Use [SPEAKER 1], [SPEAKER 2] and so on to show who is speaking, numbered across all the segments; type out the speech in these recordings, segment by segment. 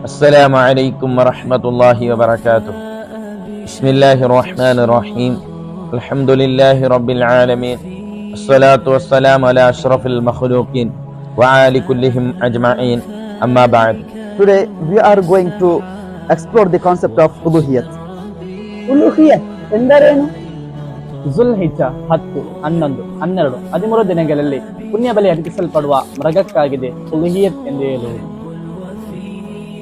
[SPEAKER 1] السلام عليكم ورحمة الله وبركاته. بسم الله الرحمن الرحيم. الحمد لله رب العالمين. الصلاة والسلام على أشرف المخلوقين وعلى كلهم أجمعين. أما بعد.
[SPEAKER 2] Today we are going to explore the concept of uluhiyat.
[SPEAKER 3] ಉಲುಹಿಯತ್ ಎಂದರೇನು? ಜುಲ್ಹಿಜ್ಜ 10, 11, 12, 13 ದಿನಗಳಲ್ಲಿ ಪುಣ್ಯ ಬಲಿ ಅರ್ಪಿಸಲ್ಪಡುವ ಮೃಗಕ್ಕಾಗಿದೆ ಉಲುಹಿಯತ್ ಎಂದು ಹೇಳುವುದು.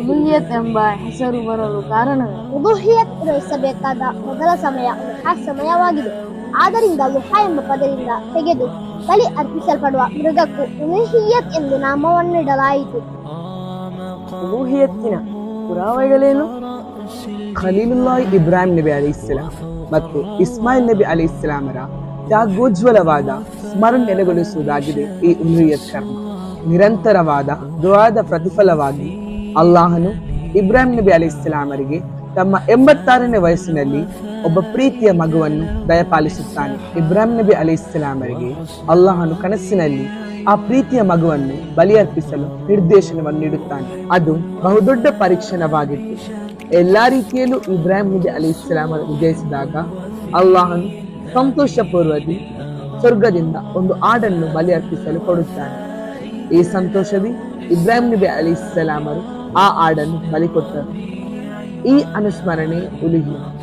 [SPEAKER 4] ಉಲುಹಿಯತ್ ಎಂಬ ಹೆಸರು ಬರಲು ಕಾರಣವೇ ಉಲುಹಿಯತ್ ನಿರ್ವಹಿಸಬೇಕಾದ ಮೊದಲ ಸಮಯ ಲುಹಾ ಸಮಯವಾಗಿದೆ. ಆದ್ದರಿಂದ ಲುಹಾ ಎಂಬ ಪದದಿಂದ ತೆಗೆದು ಬಲಿ ಅರ್ಪಿಸಲ್ಪಡುವ ಮೃಗಕ್ಕೂ ಉಲುಹಿಯತ್ ಎಂದು ನಾಮವನ್ನಿಡಲಾಯಿತು.
[SPEAKER 3] ಉಲುಹಿಯತ್ತಿನ ಪುರಾವೆಗಳೇನು? ಖಲೀಲುಲ್ಲಾಹ್ ಇಬ್ರಾಹಿಂ ನಬಿ ಅಲೈಹಿಸ್ಸಲಾಂ ಮತ್ತು ಇಸ್ಮಾಯಿಲ್ ನಬಿ ಅಲೈಹಿಸ್ಸಲಾಮರ ತ್ಯಾಗೋಜ್ವಲವಾದ ಸ್ಮರಣೆ ನೆಲೆಗೊಳಿಸುವುದಾಗಿದೆ ಈ ಉಲುಹಿಯತ್ ಕರ್ಮ. ನಿರಂತರವಾದ ದುಆದ ಪ್ರತಿಫಲವಾಗಿ ಅಲ್ಲಾಹನು ಇಬ್ರಾಹಿಂ ನಬಿ ಅಲೈಹಿಸ್ಸಲಾಮರಿಗೆ ತಮ್ಮ 86ನೇ ವಯಸ್ಸಿನಲ್ಲಿ ಒಬ್ಬ ಪ್ರೀತಿಯ ಮಗುವನ್ನು ದಯಪಾಲಿಸುತ್ತಾನೆ. ಇಬ್ರಾಹಿಂ ನಬಿ ಅಲೈಹಿಸ್ಸಲಾಮರಿಗೆ ಅಲ್ಲಾಹನು ಕನಸಿನಲ್ಲಿ ಆ ಪ್ರೀತಿಯ ಮಗುವನ್ನು ಬಲಿಯರ್ಪಿಸಲು ನಿರ್ದೇಶನವನ್ನು ನೀಡುತ್ತಾನೆ. ಅದು ಬಹುದೊಡ್ಡ ಪರೀಕ್ಷಣವಾಗಿತ್ತು. ಎಲ್ಲಾ ರೀತಿಯಲ್ಲೂ ಇಬ್ರಾಹಿಂ ನಬಿ ಅಲೈಹಿಸ್ಸಲಾಮರ ವಿಜಯಿಸಿದಾಗ ಅಲ್ಲಾಹನು ಸಂತೋಷಪೂರ್ವದಿ ಸ್ವರ್ಗದಿಂದ ಒಂದು ಆಡನ್ನು ಬಲಿಯರ್ಪಿಸಲು ಕೊಡುತ್ತಾನೆ. ಈ ಸಂತೋಷದಿ ಇಬ್ರಾಹಿಂ ನಬಿ ಅಲೈಹಿಸ್ಸಲಾಮರು ಆ ಆಡನ್ನು ಬಲಿ ಕೊಟ್ಟರು. ಈ ಅನುಸ್ಮರಣೆ ಉಲುಹಿಯತ್.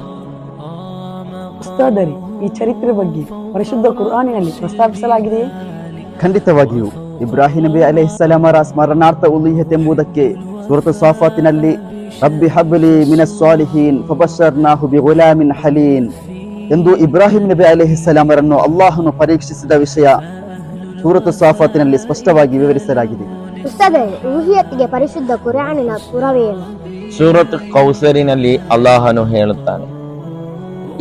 [SPEAKER 3] ಉಸ್ತಾದರಿ, ಈ ಚರಿತ್ರೆ ಬಗ್ಗೆ ಪರಿಶುದ್ಧ ಕುರ್ಆನಿನಲ್ಲಿ ಪ್ರಸ್ತಾಪಿಸಲಾಗಿದೆಯೇ?
[SPEAKER 2] ಖಂಡಿತವಾಗಿಯೂ ಇಬ್ರಾಹಿಂ ನಬಿ ಅಲೈಹಿಸ್ಸಲಾಮರ ಸ್ಮರಣಾರ್ಥ ಉಲುಹಿಯತ್ ಎಂಬುದಕ್ಕೆ ಸೂರತ್ ಸಾಫಾತಿನಲ್ಲಿ ರಬ್ಬಿ ಹಬ್ಲಿ ಮಿನಸ್ ಸಾಲಿಹೀನ್ ಫಬಶರ್ನಾಹು ಬಿಗುಲಾಮಿನ್ ಹಲೀನ್ ಎಂದು ಇಬ್ರಾಹಿಂ ನಬಿ ಅಲೈಹಿಸ್ಸಲಾಮರನ್ನು ಅಲ್ಲಾಹನು ಪರೀಕ್ಷಿಸಿದ ವಿಷಯ ಸೂರತ್ ಸಾಫಾತಿನಲ್ಲಿ ಸ್ಪಷ್ಟವಾಗಿ ವಿವರಿಸಲಾಗಿದೆ.
[SPEAKER 4] ಉಸ್ತಾದರೆ, ಉಲುಹಿಯತ್ಗೆ ಪರಿಶುದ್ಧ ಕುರ್ಆನಿನ ಪುರಾವೆಯೇನು?
[SPEAKER 1] ಸೂರತ್ ಕೌಸರಿನಲ್ಲಿ ಅಲ್ಲಾಹನು ಹೇಳುತ್ತಾನೆ,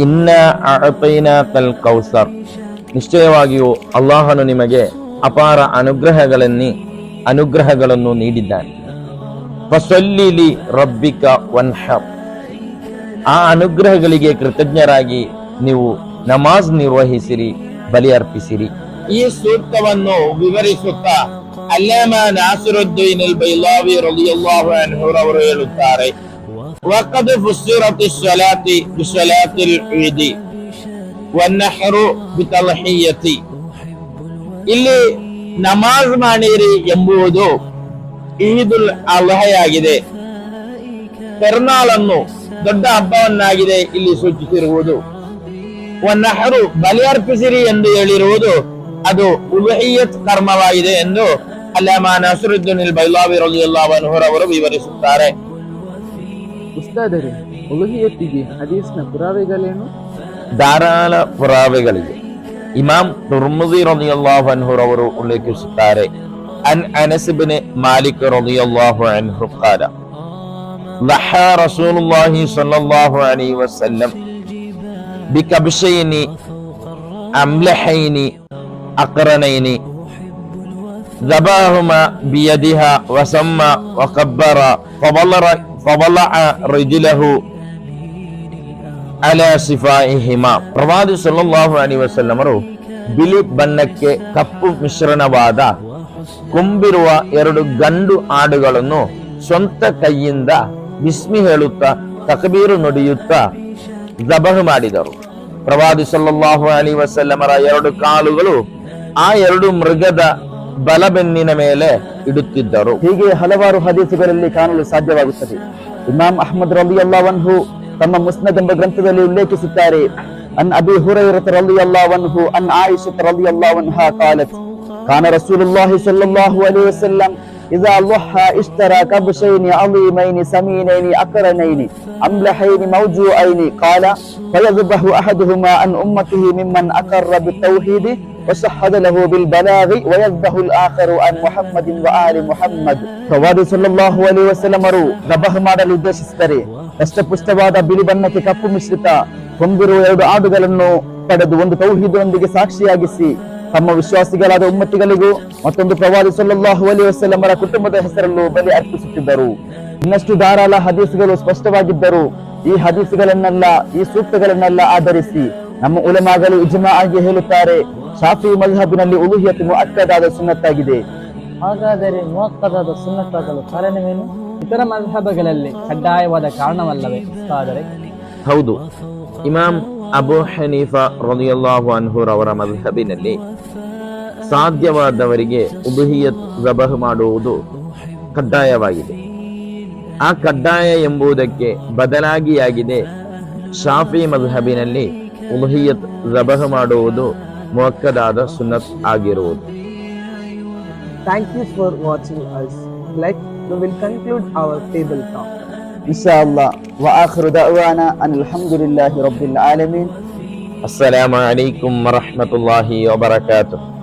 [SPEAKER 1] ಇನ್ನ ಅಅತೈನಾಕಲ್ ಕೌಸರ್, ನಿಶ್ಚಯವಾಗಿಯೂ ಅಲ್ಲಾಹನು ನಿಮಗೆ ಅಪಾರ ಅನುಗ್ರಹಗಳನ್ನು ನೀಡಿದ್ದಾನೆ. ಫಸಲ್ಲಿ ಲಿ ರಬ್ಬಿಕ ವನ್ಹರ್, ಆ ಅನುಗ್ರಹಗಳಿಗೆ ಕೃತಜ್ಞರಾಗಿ ನೀವು ನಮಾಜ್ ನಿರ್ವಹಿಸಿರಿ, ಬಲಿ ಅರ್ಪಿಸಿರಿ. ಈ ಸೂಕ್ತವನ್ನು ವಿವರಿಸುತ್ತಾ ಅಲ್ಲಾಮಾ ನಾಸಿರುದ್ದೀನ್ ಅಲ್ ಬೈಲಾವಿ ರಲಿಯಲ್ಲಾಹು ಅನ್ಹು ಅವರು ಹೇಳುತ್ತಾರೆ, ವಖದ್ ಫುಸ್ಸಿರತಿ ಸಲಾತಿ ಬಿಸಲಾತಿಲ್ ಈದಿ ವನ್ನಹರು ಬಿತಲ್ಹಿಯತಿ. ಇಲ್ಲಿ ನಮಾಜ್ ಮಾಡಿರಿ ಎಂಬುದು ಈದುಲ್ ಅಲ್ಹಯಾಗಿದೆ. ಪೆರ್ನಾಳನ್ನು ದೊಡ್ಡ ಹಬ್ಬವನ್ನಾಗಿದೆ ಇಲ್ಲಿ ಸೂಚಿಸಿರುವುದು. ವನ್ನಹರು ಬಲಿ ಅರ್ಪಿಸಿರಿ ಎಂದು ಹೇಳಿರುವುದು ಅದು ಉಲುಹಿಯತ್ ಕರ್ಮವಾಗಿದೆ ಎಂದು ಅಲ್ಲಾಮಾ ನಾಸಿರುದ್ದೀನ್ ಅಲ್ ಬೈಲಾವಿ ರಲಿಯಲ್ಲಾಹು ಅನ್ಹು ಅವರು ವಿವರಿಸುತ್ತಾರೆ.
[SPEAKER 3] ಉಸ್ತಾದರೆ, ಉಲುಹಿಯತ್ತಿಗೆ ಹದೀಸ್ನ ಪುರಾವೆಗಳೇನು?
[SPEAKER 1] ಧಾರಾಳ ಪುರಾವೆಗಳಿವೆ. ಇಮಾಮ್ ತುರ್ಮುದಿ ರಲಿಯಲ್ಲಾಹು ಅನ್ಹು ಅವರು ಉಲ್ಲೇಖಿಸುತ್ತಾರೆ, ಅನ್ ಅನಸ್ ಇಬ್ನ್ ಮಾಲಿಕ್ ರಲಿಯಲ್ಲಾಹು ಅನ್ಹು قال ضحى رسول الله صلى الله عليه وسلم بكبشين أملحين أقرنين ذبحهما بيدها وسمى وكبر فضلع رجله على صفائهما. ಪ್ರವಾದಿ ಸಲ್ಲಲ್ಲಾಹು ಅಲೈಹಿ ವಸಲ್ಲಂ ಅವರು ಬಿಳಿ ಬಣ್ಣಕ್ಕೆ ಕಪ್ಪು ಮಿಶ್ರಣವಾದ ಕೊಂಬಿರುವ 2 ಗಂಡು ಆಡುಗಳನ್ನು ಸ್ವಂತ ಕೈಯಿಂದ ಬಿಸ್ಮಿ ಹೇಳುತ್ತಾ ತಕ್ಬೀರು ನುಡಿಯುತ್ತಾ ಜಬಹ್ ಮಾಡಿದರು. ಪ್ರವಾದಿ ಸಲ್ಲಲ್ಲಾಹು ಅಲೈಹಿ ವಸಲ್ಲಮರ 2 ಕಾಲುಗಳು ಆ 2 ಮೃಗದ ಬಲಬೆನ್ನಿನ ಮೇಲೆ ಇಡುತ್ತಿದ್ದರು.
[SPEAKER 2] ಹೀಗೆ ಹಲವಾರು ಹದೀಸುಗಳಲ್ಲಿ ಕಾಣಲು ಸಾಧ್ಯವಾಗುತ್ತದೆ. ಇಮಾಮ್ ಅಹ್ಮದ್ ರಲಿಯಲ್ಲಾಹು ಅನ್ಹು ತಮ್ಮ ಮುಸ್ನದ್ ಎಂಬ ಗ್ರಂಥದಲ್ಲಿ ಉಲ್ಲೇಖಿಸುತ್ತಾರೆ, ಅನ್ ಅಬಿ ಹುರೈರತ ರಲಿಯಲ್ಲಾಹು ಅನ್ಹು ಅನ್ ಆಯಿಷಾ ರಲಿಯಲ್ಲಾಹು ಅನ್ಹಾ قالت كان رسول الله صلى الله عليه وسلم إذا ضحى اشترى كبشين عظيمين سمينين أقرنين أملحين موجوعين قال فيذبح أحدهما عن أمته ممن أقر بالتوحيد وشهد له بالبلاغ ويذبح الآخر عن محمد وآل محمد. ಪ್ರವಾದಿ ಸಲ್ಲಲ್ಲಾಹು ಅಲೈಹಿ ವಸಲ್ಲಂ ಅವರು ದಬಹ ಮಾಡಲು ಉದ್ದೇಶಿಸಿದರೆ ದಷ್ಟಪುಷ್ಟವಾದ ಬಿಳಿ ಬಣ್ಣಕ್ಕೆ ಕಪ್ಪು ಮಿಶ್ರಿತ ಕೊಂಬಿರುವ 2 ಆಡುಗಳನ್ನು ಪಡೆದು ಒಂದು ತೌಹೀದೊಂದಿಗೆ ಸಾಕ್ಷಿಯಾಗಿಸಿ ತಮ್ಮ ವಿಶ್ವಾಸಿಗಳಾದ ಉಮ್ಮತಿಗಳಿಗೂ ಮತ್ತೊಂದು ಪ್ರವಾದಿ ಸಲ್ಲಲ್ಲಾಹು ಅಲೈಹಿ ವಸಲ್ಲಮರ ಕುಟುಂಬದ ಹೆಸರನ್ನು ಬಲಿ ಅರ್ಪಿಸುತ್ತಿದ್ದರು. ಇನ್ನಷ್ಟು ಧಾರಾಳ ಹದೀಸುಗಳು ಸ್ಪಷ್ಟವಾಗಿದ್ದರು. ಈ ಹದೀಸುಗಳನ್ನೆಲ್ಲ, ಈ ಸೂಕ್ತಗಳನ್ನೆಲ್ಲ ಆಧರಿಸಿ ನಮ್ಮ ಉಲಮಾಗಳು ಇಜ್ಮಾ ಆಗಿ ಹೇಳುತ್ತಾರೆ, ಶಾಫಿ ಮಜ್ಹಬಿನಲ್ಲಿ ಉಲುಹಿಯತ್ ಮುಅಕ್ಕದಾದ ಸುನ್ನತ್ತಾಗಿದೆ.
[SPEAKER 3] ಹಾಗಾದರೆ ಮುಅಕ್ಕದಾದ ಸುನ್ನತ್ತಾಗಲು ಕಾರಣವೇನು?
[SPEAKER 5] ಇತರ ಮದ್ಹಬಗಳಲ್ಲಿ ಕಡ್ಡಾಯವಾದ ಕಾರಣವಲ್ಲವೇ ಉಸ್ತಾದರೆ?
[SPEAKER 1] ಹೌದು, ಇಮಾಮ್ ಅಬು ಹನೀಫಾ ರಲಿಯಲ್ಲಾಹು ಅನ್ಹು ರವರ ಮದ್ಹಬಿನಲ್ಲಿ ಸಾಧ್ಯವಾದವರಿಗೆ ಉದುಹಿಯತ್ ಜಬಹ್ ಮಾಡುವುದು ಕಡ್ಡಾಯವಾಗಿದೆ. ಆ ಕಡ್ಡಾಯ ಎಂಬುದಕ್ಕೆ ಬದಲಾಗಿಯಾಗಿದೆ ಶಾಫಿ ಮದ್ಹಬಿನಲ್ಲಿ ಉದುಹಿಯತ್ ಜಬಹ್ ಮಾಡುವುದು ಮುಅಕ್ಕದಾದ ಸುನ್ನತ್ ಆಗಿರುವುದು.
[SPEAKER 5] Thank you for watching us. We will conclude our table talk.
[SPEAKER 2] Inshallah. Wa akhiru da'wana alhamdulillahi rabbil alamin.
[SPEAKER 1] Assalamu alaikum wa rahmatullahi wa barakatuh.